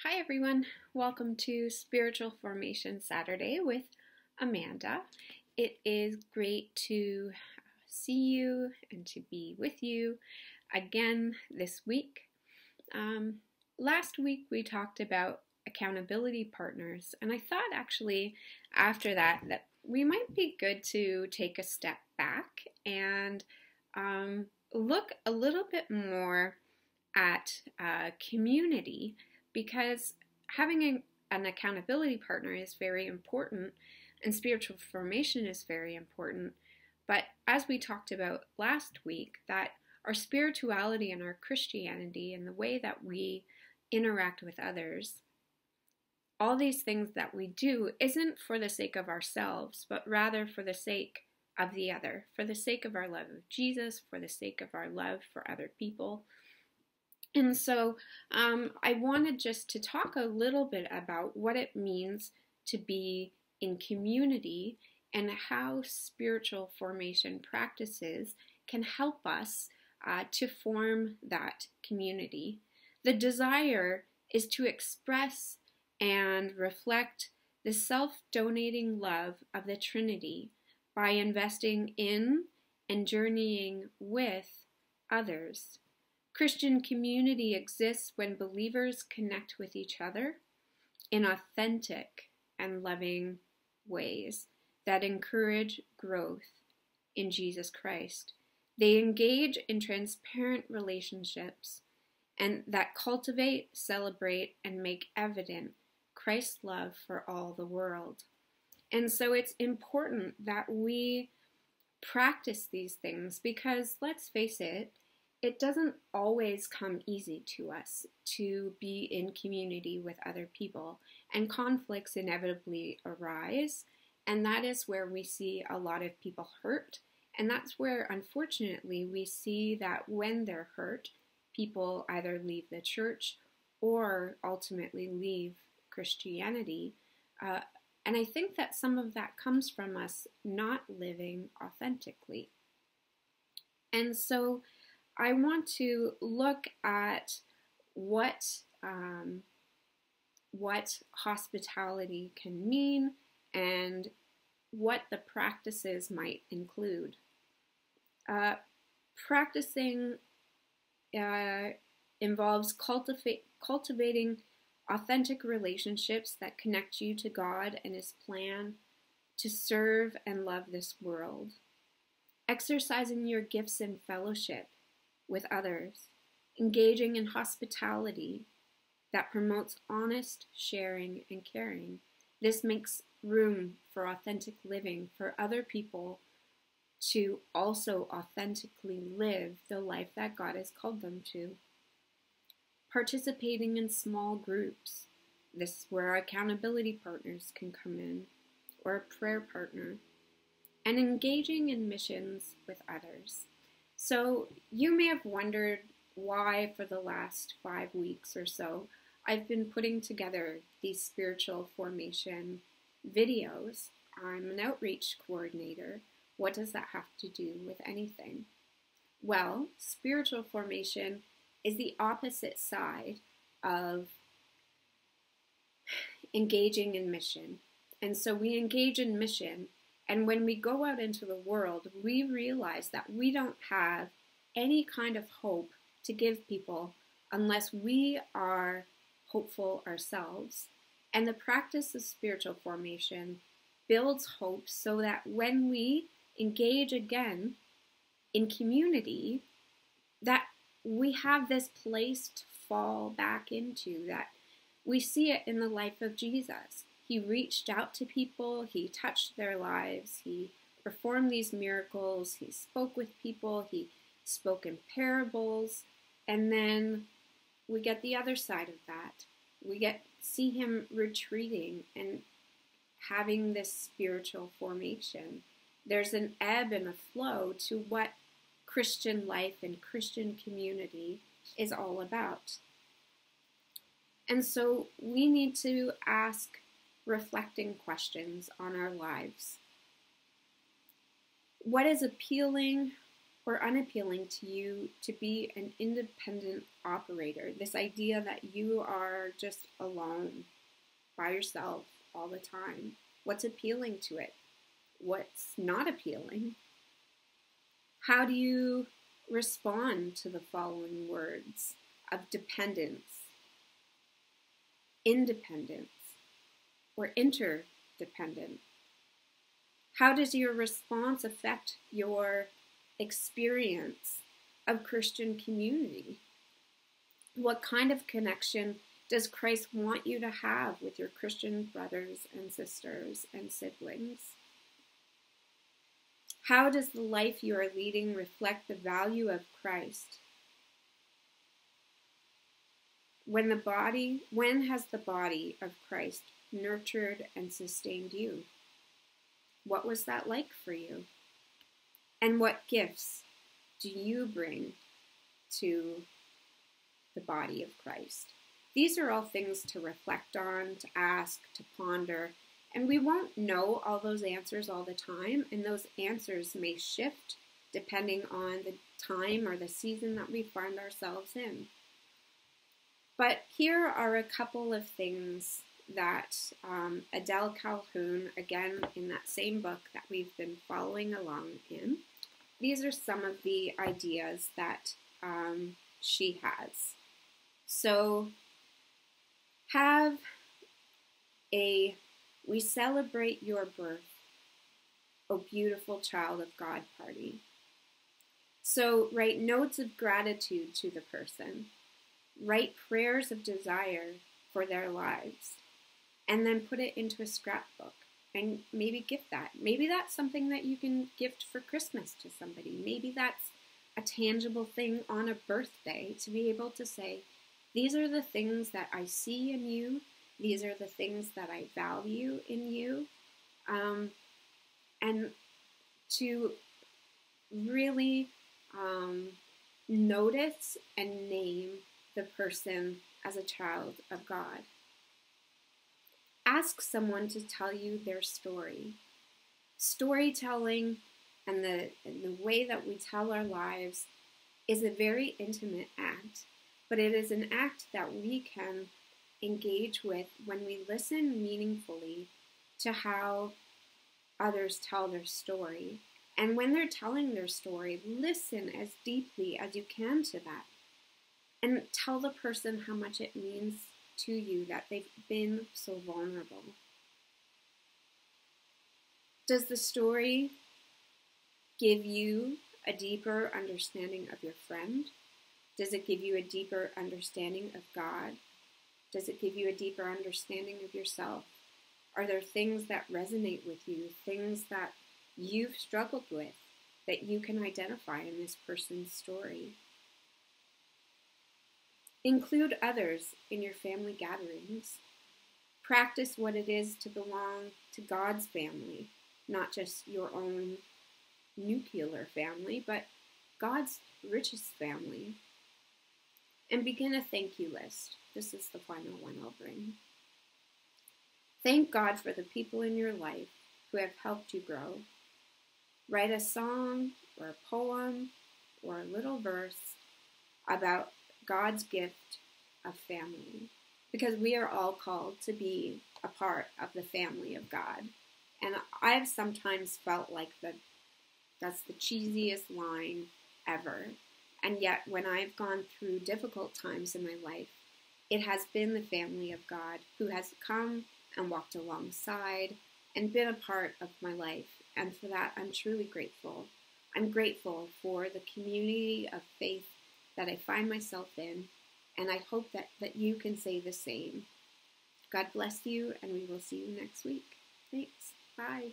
Hi everyone, welcome to Spiritual Formation Saturday with Amanda. It is great to see you and to be with you again this week. Last week we talked about accountability partners, and I thought actually after that we might be good to take a step back and look a little bit more at community, because having an accountability partner is very important and spiritual formation is very important. But as we talked about last week, that our spirituality and our Christianity and the way that we interact with others, all these things that we do isn't for the sake of ourselves, but rather for the sake of the other, for the sake of our love of Jesus, for the sake of our love for other people. And so I wanted just to talk a little bit about what it means to be in community and how spiritual formation practices can help us to form that community. The desire is to express and reflect the self-donating love of the Trinity by investing in and journeying with others. Christian community exists when believers connect with each other in authentic and loving ways that encourage growth in Jesus Christ. They engage in transparent relationships and that cultivate, celebrate, and make evident Christ's love for all the world. And so it's important that we practice these things because, let's face it, it doesn't always come easy to us to be in community with other people, and conflicts inevitably arise, and that is where we see a lot of people hurt, and that's where, unfortunately, we see that when they're hurt, people either leave the church or ultimately leave Christianity, and I think that some of that comes from us not living authentically. And so I want to look at what hospitality can mean and what the practices might include. Practicing involves cultivating authentic relationships that connect you to God and His plan to serve and love this world. Exercising your gifts in fellowship with others, engaging in hospitality that promotes honest sharing and caring. This makes room for authentic living for other people to also authentically live the life that God has called them to. Participating in small groups. This is where accountability partners can come in, or a prayer partner. And engaging in missions with others. So you may have wondered why for the last 5 weeks or so I've been putting together these spiritual formation videos. I'm an outreach coordinator. What does that have to do with anything? Well, spiritual formation is the opposite side of engaging in mission. And so we engage in mission, and when we go out into the world, we realize that we don't have any kind of hope to give people unless we are hopeful ourselves. And the practice of spiritual formation builds hope so that when we engage again in community, that we have this place to fall back into, that we see it in the life of Jesus. He reached out to people, He touched their lives, He performed these miracles, He spoke with people, He spoke in parables, and then we get the other side of that. We see Him retreating and having this spiritual formation. There's an ebb and a flow to what Christian life and Christian community is all about. And so we need to ask reflecting questions on our lives. What is appealing or unappealing to you to be an independent operator? This idea that you are just alone, by yourself, all the time. What's appealing to it? What's not appealing? How do you respond to the following words of dependence, independence, or interdependent? How does your response affect your experience of Christian community? What kind of connection does Christ want you to have with your Christian brothers and sisters and siblings? How does the life you are leading reflect the value of Christ? When has the body of Christ nurtured and sustained you? What was that like for you? And what gifts do you bring to the body of Christ? These are all things to reflect on, to ask, to ponder, and we won't know all those answers all the time, and those answers may shift depending on the time or the season that we find ourselves in. But here are a couple of things that Adele Calhoun, again in that same book that we've been following along in, these are some of the ideas that she has. So we celebrate your birth, O beautiful child of God party. So write notes of gratitude to the person. Write prayers of desire for their lives. And then put it into a scrapbook and maybe gift that. Maybe that's something that you can gift for Christmas to somebody. Maybe that's a tangible thing on a birthday to be able to say, these are the things that I see in you. These are the things that I value in you. And to really notice and name the person as a child of God. Ask someone to tell you their story. Storytelling and the way that we tell our lives is a very intimate act, but it is an act that we can engage with when we listen meaningfully to how others tell their story. And when they're telling their story, listen as deeply as you can to that. And tell the person how much it means to you that they've been so vulnerable. Does the story give you a deeper understanding of your friend? Does it give you a deeper understanding of God? Does it give you a deeper understanding of yourself? Are there things that resonate with you, things that you've struggled with that you can identify in this person's story? Include others in your family gatherings. Practice what it is to belong to God's family, not just your own nuclear family, but God's richest family. And begin a thank you list. This is the final one I'll bring. Thank God for the people in your life who have helped you grow. Write a song or a poem or a little verse about God's gift of family, because we are all called to be a part of the family of God. And I've sometimes felt like that's the cheesiest line ever. And yet when I've gone through difficult times in my life, it has been the family of God who has come and walked alongside and been a part of my life. And for that, I'm truly grateful. I'm grateful for the community of faith that I find myself in, and I hope that you can say the same. God bless you, and we will see you next week. Thanks. Bye.